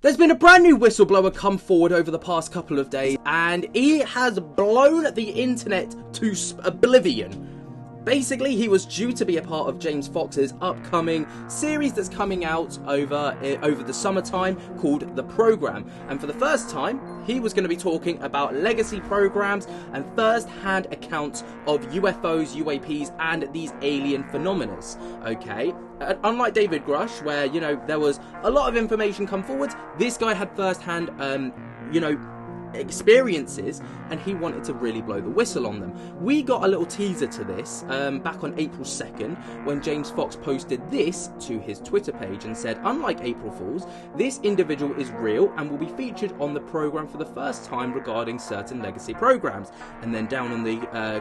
There's been a brand new whistleblower come forward over the past couple of days, and he has blown the internet to oblivion. Basically, he was due to be a part of James Fox's upcoming series that's coming out over the summertime called The Program. And for the first time, he was going to be talking about legacy programs and first-hand accounts of UFOs, UAPs, and these alien phenomena. Okay? Unlike David Grush, where, there was a lot of information come forward, this guy had first-hand, experiences, and he wanted to really blow the whistle on them. We got a little teaser to this back on April 2nd when James Fox posted this to his Twitter page and said, unlike April Fools, this individual is real and will be featured on the program for the first time regarding certain legacy programs. And then down on the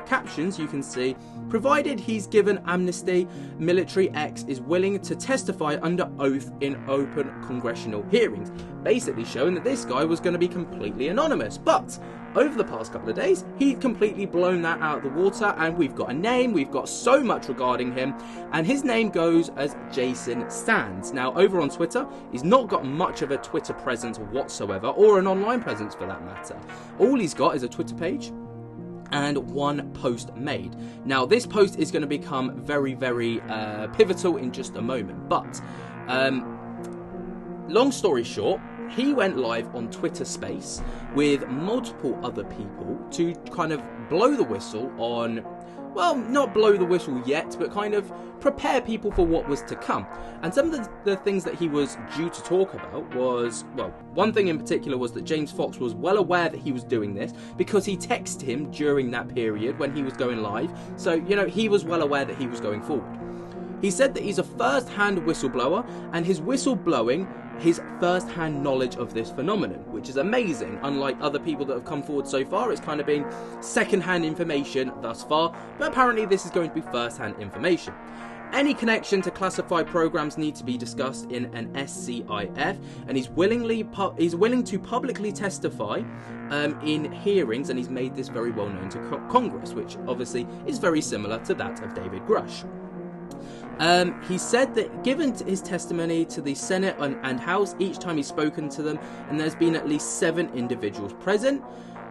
captions you can see, provided he's given amnesty, Military X is willing to testify under oath in open congressional hearings, basically showing that this guy was going to be completely anonymous. But over the past couple of days, he's completely blown that out of the water, and we've got a name, we've got so much regarding him, and his name goes as Jason Sands. Now, over on Twitter, he's not got much of a Twitter presence whatsoever, or an online presence for that matter. All he's got is a Twitter page and one post made. Now, this post is going to become very, very pivotal in just a moment, but long story short, he went live on Twitter Space with multiple other people to kind of blow the whistle on, well, not blow the whistle yet, but kind of prepare people for what was to come. And some of the things that he was due to talk about was, well, one thing in particular was that James Fox was well aware that he was doing this because he texted him during that period when he was going live. So, he was well aware that he was going forward. He said that he's a first-hand whistleblower, and his whistleblowing, his first-hand knowledge of this phenomenon, which is amazing. Unlike other people that have come forward so far, it's kind of been second-hand information thus far, but apparently this is going to be first-hand information. Any connection to classified programs need to be discussed in an SCIF, and he's willing to publicly testify in hearings, and he's made this very well known to Congress, which obviously is very similar to that of David Grush. He said that given his testimony to the Senate and House each time he's spoken to them, and there's been at least 7 individuals present.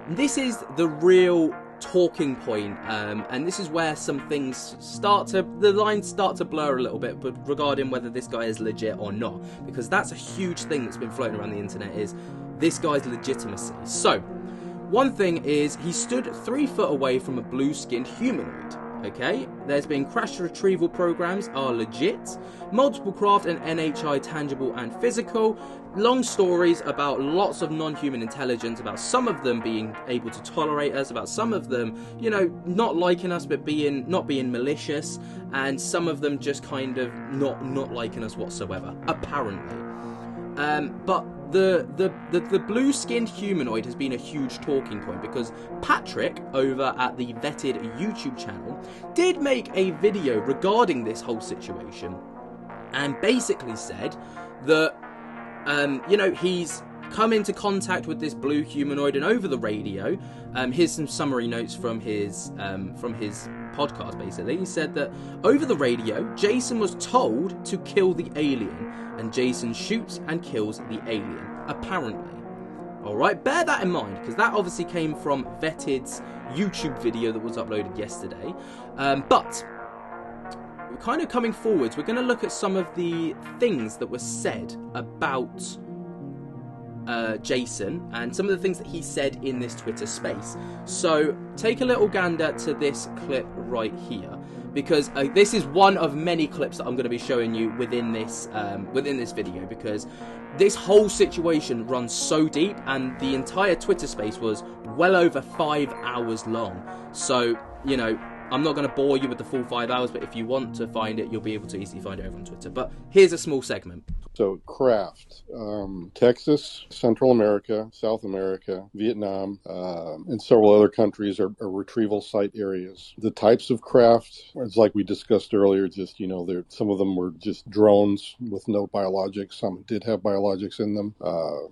This is the real talking point, and this is where some things the lines start to blur a little bit, but regarding whether this guy is legit or not, because that's a huge thing that's been floating around the internet, is this guy's legitimacy. So, one thing is, he stood 3 foot away from a blue-skinned humanoid. Okay, there's been crash retrieval programs are legit, multiple craft and NHI tangible and physical, long stories about lots of non-human intelligence, about some of them being able to tolerate us, about some of them, not liking us but not being malicious, and some of them just kind of not liking us whatsoever, apparently. But the blue-skinned humanoid has been a huge talking point because Patrick over at the Vetted YouTube channel did make a video regarding this whole situation and basically said that he's come into contact with this blue humanoid, and over the radio, here's some summary notes from his podcast. Basically, he said that over the radio, Jason was told to kill the alien, and Jason shoots and kills the alien, apparently. Alright, bear that in mind, because that obviously came from Vetted's YouTube video that was uploaded yesterday. But kind of coming forwards, we're going to look at some of the things that were said about Jason and some of the things that he said in this Twitter space. So take a little gander to this clip right here, because this is one of many clips that I'm going to be showing you within this video, because this whole situation runs so deep, and the entire Twitter space was well over 5 hours long. So, I'm not going to bore you with the full 5 hours, but if you want to find it, you'll be able to easily find it over on Twitter. But here's a small segment. So craft, Texas, Central America, South America, Vietnam, and several other countries are retrieval site areas. The types of craft, it's like we discussed earlier, just, some of them were just drones with no biologics. Some did have biologics in them,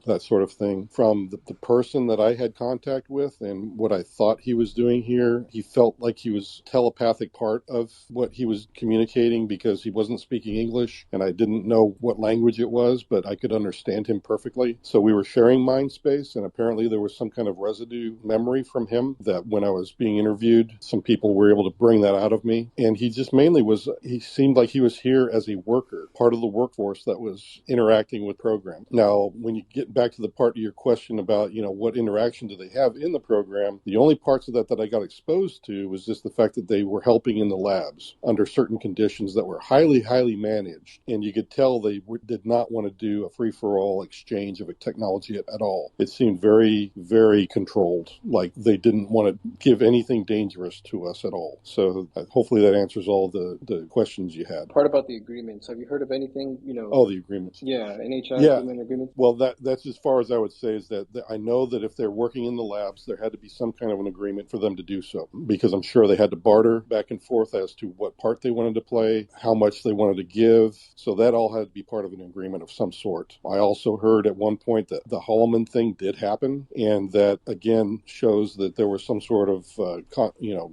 that sort of thing. From the person that I had contact with and what I thought he was doing here, he felt like he was telepathic part of what he was communicating because he wasn't speaking English, and I didn't know what language language it was, but I could understand him perfectly. So we were sharing mind space, and apparently there was some kind of residue memory from him that when I was being interviewed, some people were able to bring that out of me. And he just mainly he seemed like he was here as a worker, part of the workforce that was interacting with program. Now, when you get back to the part of your question about, what interaction do they have in the program, the only parts of that I got exposed to was just the fact that they were helping in the labs under certain conditions that were highly, highly managed. And you could tell they did not want to do a free-for-all exchange of a technology at all. It seemed very, very controlled, like they didn't want to give anything dangerous to us at all. So hopefully that answers all the questions you had. Part about the agreements. Have you heard of anything, Oh, the agreements. Yeah, NHI agreement? Well, that's as far as I would say, is that I know that if they're working in the labs, there had to be some kind of an agreement for them to do so, because I'm sure they had to barter back and forth as to what part they wanted to play, how much they wanted to give. So that all had to be part of an agreement of some sort. I also heard at one point that the Holloman thing did happen, and that again shows that there was some sort of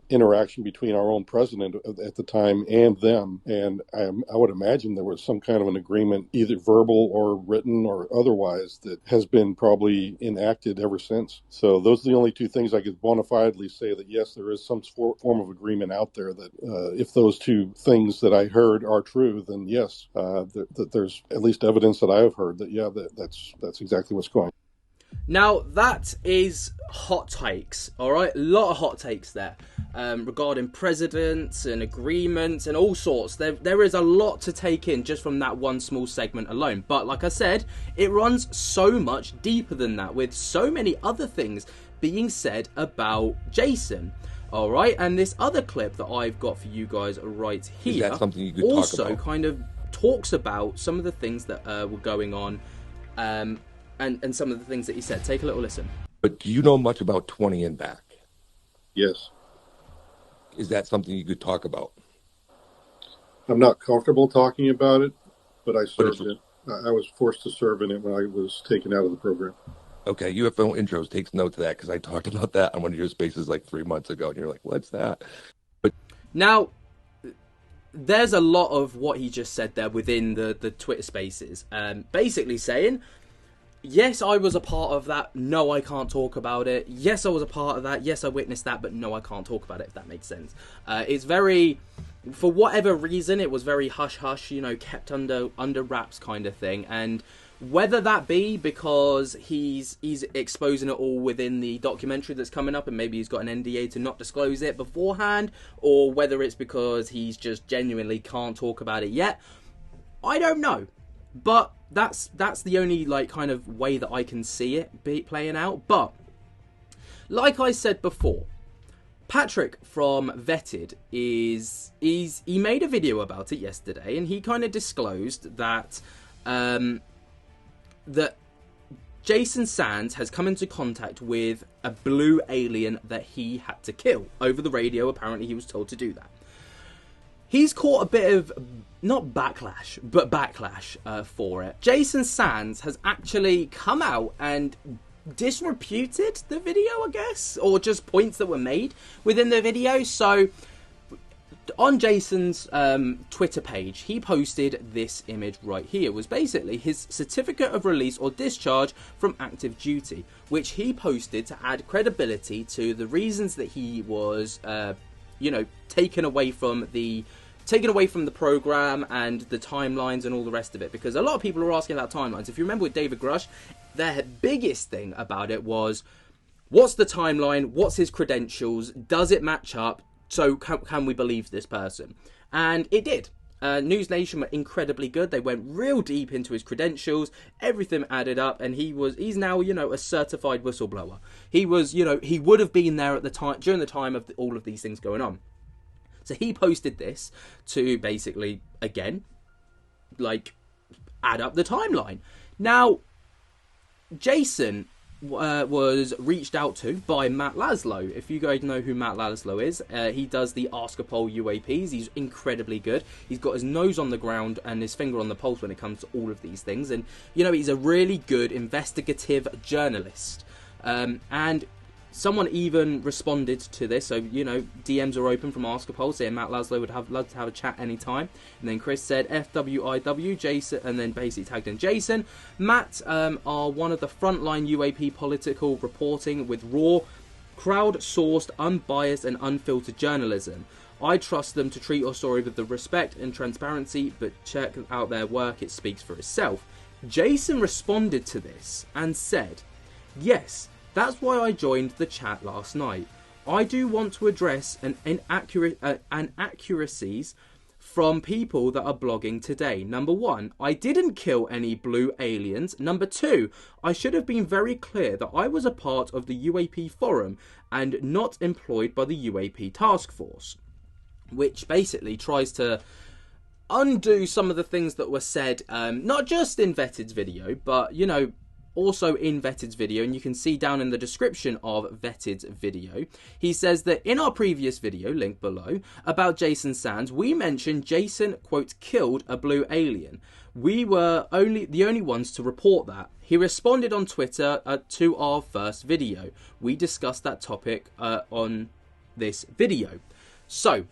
interaction between our own president at the time and them. And I would imagine there was some kind of an agreement, either verbal or written or otherwise, that has been probably enacted ever since. So those are the only two things I could bona fidely say, that yes, there is some form of agreement out there, that if those two things that I heard are true, then yes, that there's at least evidence that I have heard that that's exactly what's going on. Now, that is hot takes, all right? A lot of hot takes there regarding presidents and agreements and all sorts. There is a lot to take in just from that one small segment alone. But like I said, it runs so much deeper than that, with so many other things being said about Jason. All right, and this other clip that I've got for you guys right here, is that something you could also talk about? kind of talks about some of the things that were going on, and some of the things that he said. Take a little listen. But do you know much about 20 and back? Yes. Is that something you could talk about? I'm not comfortable talking about it, but I served it. I was forced to serve in it when I was taken out of the program. Okay, UFO Intros takes note of that, because I talked about that on one of your spaces like 3 months ago, and you're like, what's that? But now, there's a lot of what he just said there within the Twitter spaces, basically saying, yes, I was a part of that. No, I can't talk about it. Yes, I was a part of that. Yes, I witnessed that. But no, I can't talk about it, if that makes sense. It's very, for whatever reason, it was very hush-hush, kept under wraps kind of thing. And whether that be because he's exposing it all within the documentary that's coming up, and maybe he's got an NDA to not disclose it beforehand, or whether it's because he's just genuinely can't talk about it yet, I don't know. But that's the only kind of way that I can see it playing out. But like I said before, Patrick from Vetted he made a video about it yesterday, and he kind of disclosed that that Jason Sands has come into contact with a blue alien that he had to kill over the radio. Apparently, he was told to do that. He's caught a bit of, not backlash, but backlash for it. Jason Sands has actually come out and disreputed the video, I guess, or just points that were made within the video. So, on Jason's Twitter page, he posted this image right here. It was basically his certificate of release or discharge from active duty, which he posted to add credibility to the reasons that he was, taken away from the program and the timelines and all the rest of it. Because a lot of people are asking about timelines. If you remember with David Grush, their biggest thing about it was, what's the timeline? What's his credentials? Does it match up? So can we believe this person? And it did. News Nation were incredibly good. They went real deep into his credentials. Everything added up, and he's now, a certified whistleblower. He was, he would have been there at the time, during the time of all of these things going on. So he posted this to basically, again, add up the timeline. Now, Jason was reached out to by Matt Laszlo. If you guys know who Matt Laszlo is, he does the Ask a Poll UAPs. He's incredibly good. He's got his nose on the ground and his finger on the pulse when it comes to all of these things. And, he's a really good investigative journalist. And Someone even responded to this, so, you know, DMs are open from Askapol, saying Matt Laszlo would have loved to have a chat anytime. And then Chris said, FWIW, Jason, and then basically tagged in Jason. Matt are one of the frontline UAP political reporting with raw, crowd-sourced, unbiased and unfiltered journalism. I trust them to treat your story with the respect and transparency, but check out their work, it speaks for itself. Jason responded to this and said, yes, that's why I joined the chat last night. I do want to address an inaccuracies from people that are blogging today. Number one, I didn't kill any blue aliens. Number two, I should have been very clear that I was a part of the UAP forum and not employed by the UAP task force. Which basically tries to undo some of the things that were said, not just in Vetted's video, but, you know, also in Vetted's video, and you can see down in the description of Vetted's video, he says that in our previous video, link below, about Jason Sands, we mentioned Jason, quote, killed a blue alien. We were the only ones to report that. He responded on Twitter to our first video. We discussed that topic on this video. So,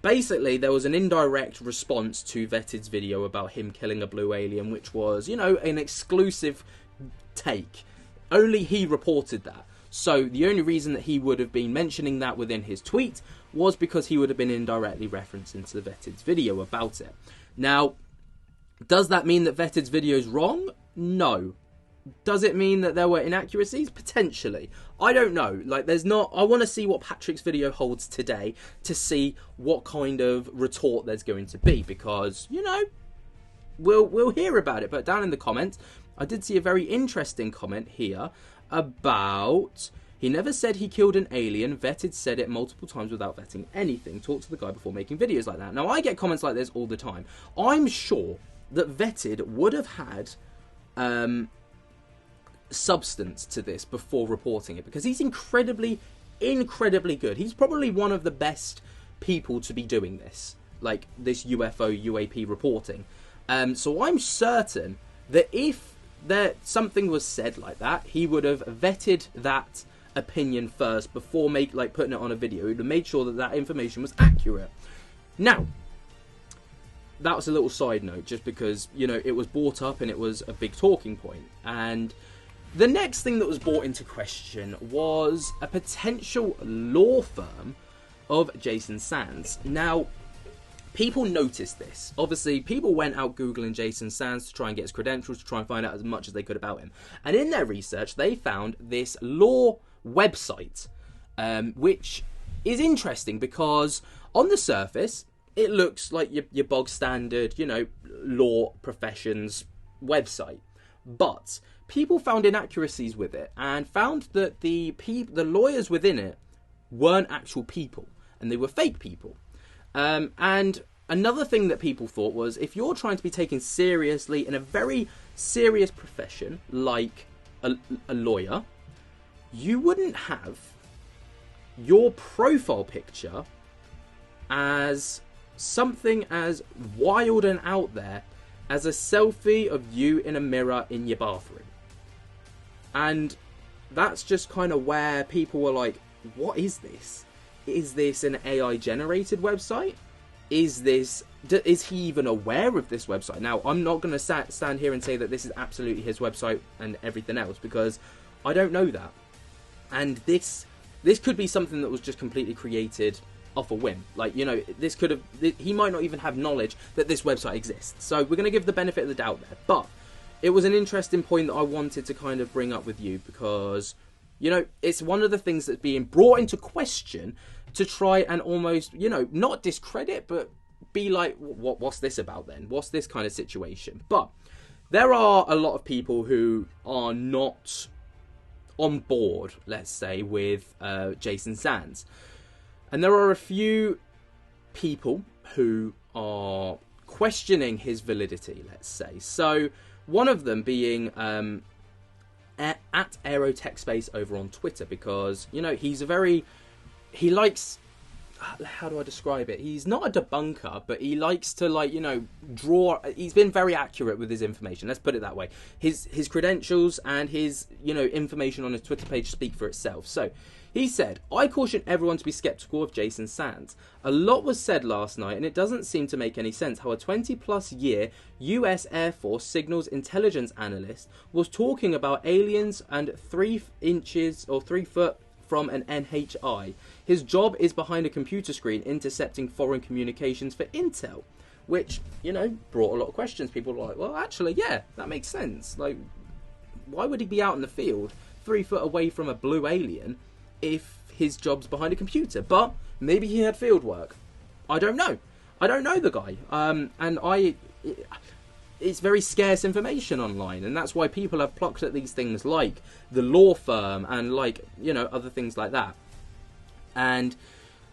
basically, there was an indirect response to Vetted's video about him killing a blue alien, which was, you know, an exclusive take. Only he reported that. So the only reason that he would have been mentioning that within his tweet was because he would have been indirectly referencing to Vetted's video about it. Now, does that mean that Vetted's video is wrong? No. Does it mean that there were inaccuracies? Potentially. I don't know. Like, there's not... I want to see what Patrick's video holds today to see what kind of retort there's going to be, because, you know, we'll hear about it. But down in the comments, I did see a very interesting comment here about... He never said he killed an alien. Vetted said it multiple times without vetting anything. Talk to the guy before making videos like that. Now, I get comments like this all the time. I'm sure that Vetted would have had... substance to this before reporting it, because he's incredibly good. He's probably one of the best people to be doing this, like this UAP reporting. So I'm certain that if something was said like that, he would have vetted that opinion first before putting it on a video. He would have made sure that that information was accurate. Now, that was a little side note, just because, you know, it was brought up and it was a big talking point. And the next thing that was brought into question was a potential law firm of Jason Sands. Now, people noticed this. Obviously, people went out Googling Jason Sands to try and get his credentials, to try and find out as much as they could about him. And in their research, they found this law website, which is interesting because on the surface, it looks like your bog standard, you know, law professions website. But people found inaccuracies with it and found that the lawyers within it weren't actual people, and they were fake people. And another thing that people thought was, if you're trying to be taken seriously in a very serious profession like a lawyer, you wouldn't have your profile picture as something as wild and out there as a selfie of you in a mirror in your bathroom. And that's just kind of where people were like, what is this? Is this an AI generated website? Is he even aware of this website? Now, I'm not going to stand here and say that this is absolutely his website and everything else, because I don't know that. And this could be something that was just completely created off a whim. Like, you know, he might not even have knowledge that this website exists. So we're going to give the benefit of the doubt there. But it was an interesting point that I wanted to kind of bring up with you, because, you know, it's one of the things that's being brought into question to try and almost, you know, not discredit, but be like, what's this about then? What's this kind of situation? But there are a lot of people who are not on board, let's say, with Jason Sands. And there are a few people who are questioning his validity, let's say. So one of them being at Aerotech Space over on Twitter, because, you know, he likes, how do I describe it? He's not a debunker, but he likes to, like, you know, draw. He's been very accurate with his information. Let's put it that way. His credentials and his, you know, information on his Twitter page speak for itself. So he said, "I caution everyone to be skeptical of Jason Sands. A lot was said last night, and it doesn't seem to make any sense how a 20-plus year US Air Force signals intelligence analyst was talking about aliens and 3 inches or 3 foot from an NHI. His job is behind a computer screen intercepting foreign communications for intel," which, you know, brought a lot of questions. People were like, well, actually, yeah, that makes sense. Like, why would he be out in the field 3 foot away from a blue alien if his job's behind a computer? But maybe he had field work. I don't know. I don't know the guy. It's very scarce information online, and that's why people have plucked at these things like the law firm and, like, you know, other things like that. And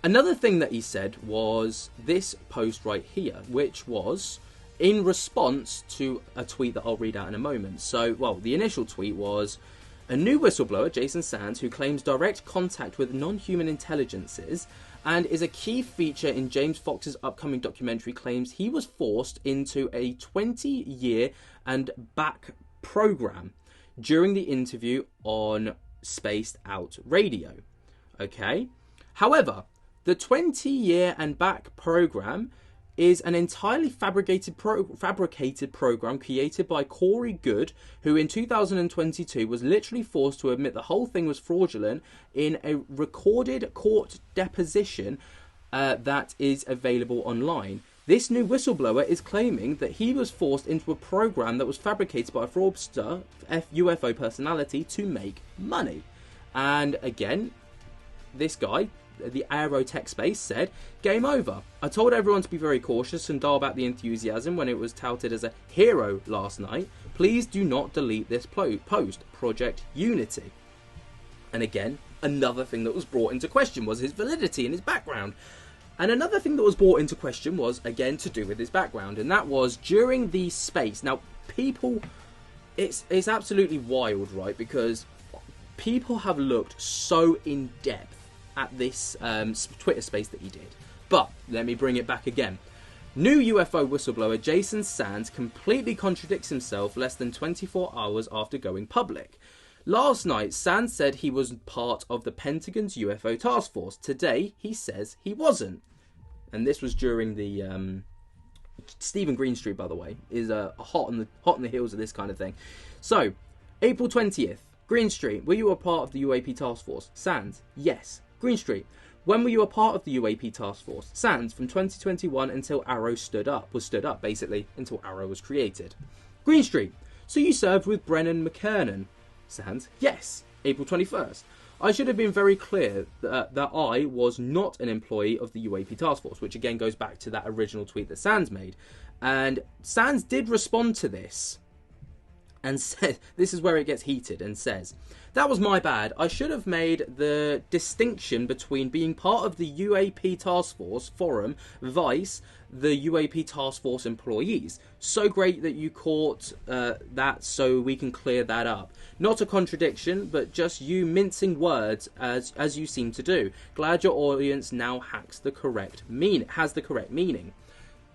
another thing that he said was this post right here, which was in response to a tweet that I'll read out in a moment. So, well, the initial tweet was, "A new whistleblower, Jason Sands, who claims direct contact with non-human intelligences and is a key feature in James Fox's upcoming documentary, claims he was forced into a 20-year and back program during the interview on Spaced Out Radio." Okay? However, the 20-year and back program is an entirely fabricated program created by Corey Good, who in 2022 was literally forced to admit the whole thing was fraudulent in a recorded court deposition that is available online. This new whistleblower is claiming that he was forced into a program that was fabricated by a fraudster, UFO personality, to make money. And again, this guy, the Aero Tech Space, said, "Game over. I told everyone to be very cautious and dial back the enthusiasm when it was touted as a hero last night. Please do not delete this post. Project Unity." And again, another thing that was brought into question was his validity and his background. And another thing that was brought into question was, again, to do with his background, and that was during the space. Now, people, it's absolutely wild, right? Because people have looked so in depth at this Twitter space that he did. But let me bring it back again. New UFO whistleblower Jason Sands completely contradicts himself less than 24 hours after going public. Last night, Sands said he was part of the Pentagon's UFO task force. Today, he says he wasn't. And this was during the Stephen Greenstreet, by the way, is hot on the heels of this kind of thing. So, April 20th, Greenstreet, were you a part of the UAP task force? Sands, yes. Greenstreet, when were you a part of the UAP task force? Sands, from 2021 until Arrow was stood up, basically, until Arrow was created. Greenstreet, so you served with Brennan McKernan? Sands, yes. April 21st, I should have been very clear that I was not an employee of the UAP task force, which again goes back to that original tweet that Sands made. And Sands did respond to this and said, this is where it gets heated, and says, "That was my bad. I should have made the distinction between being part of the UAP Task Force Forum, vice the UAP Task Force employees. So great that you caught that so we can clear that up. Not a contradiction, but just you mincing words as you seem to do. Glad your audience now has the correct meaning.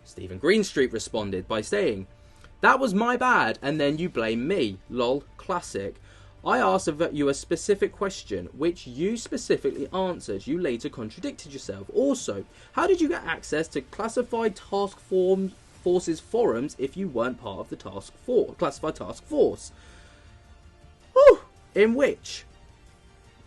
Stephen Greenstreet responded by saying, "That was my bad, and then you blame me. Lol, classic. I asked you a specific question, which you specifically answered. You later contradicted yourself. Also, how did you get access to classified task forces forums if you weren't part of the classified task force?" Whew. In which,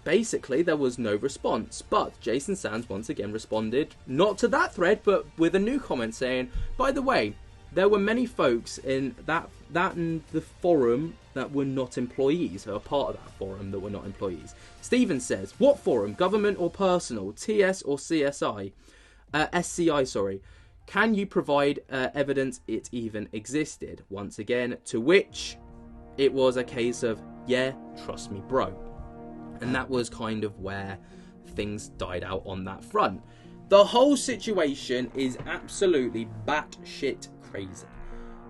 basically, there was no response. But Jason Sands once again responded, not to that thread, but with a new comment saying, "By the way, there were many folks in that and the forum that were not employees, who are part of that forum that were not employees." Stephen says, "What forum? Government or personal? TS or CSI? SCI, sorry. Can you provide evidence it even existed?" Once again, to which it was a case of, yeah, trust me, bro. And that was kind of where things died out on that front. The whole situation is absolutely batshit crazy.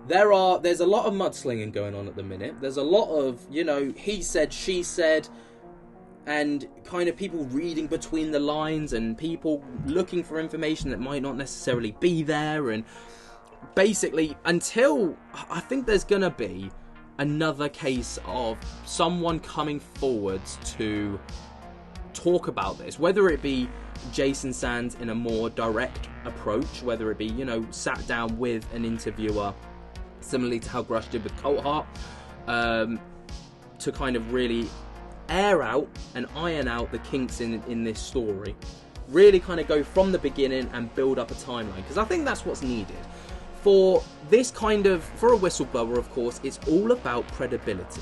There's a lot of mudslinging going on at the minute. There's a lot of, he said, she said, and kind of people reading between the lines and people looking for information that might not necessarily be there. And basically, until I think there's going to be another case of someone coming forwards to talk about this, whether it be Jason Sands in a more direct approach, whether it be, you know, sat down with an interviewer, similarly to how Grush did with Coulthard, to kind of really air out and iron out the kinks in this story, really kind of go from the beginning and build up a timeline, because I think that's what's needed for this kind of, for a whistleblower. Of course, it's all about credibility.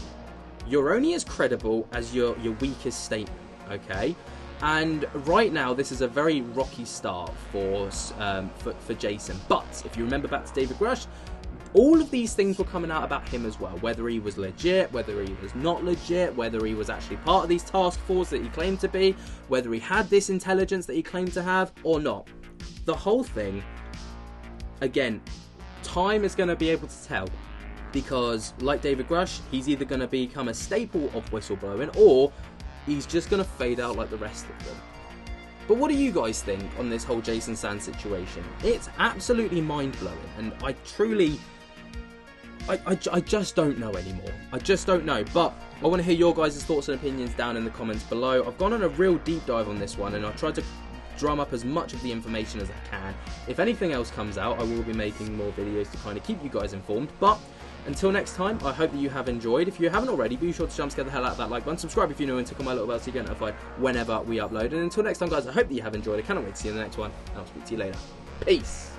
You're only as credible as your weakest statement, okay? And right now, this is a very rocky start for Jason. But if you remember back to David Grush, all of these things were coming out about him as well. Whether he was legit, whether he was not legit, whether he was actually part of these task force that he claimed to be, whether he had this intelligence that he claimed to have or not. The whole thing, again, time is going to be able to tell. Because, like David Grush, he's either going to become a staple of whistleblowing, or he's just going to fade out like the rest of them. But what do you guys think on this whole Jason Sands situation? It's absolutely mind-blowing, and I truly... I just don't know anymore. I just don't know. But I want to hear your guys' thoughts and opinions down in the comments below. I've gone on a real deep dive on this one, and I've tried to drum up as much of the information as I can. If anything else comes out, I will be making more videos to kind of keep you guys informed. But until next time, I hope that you have enjoyed. If you haven't already, be sure to jump scare the hell out of that like button. Subscribe if you're new, and tickle my little bell so you get notified whenever we upload. And until next time, guys, I hope that you have enjoyed. I cannot wait to see you in the next one, and I'll speak to you later. Peace.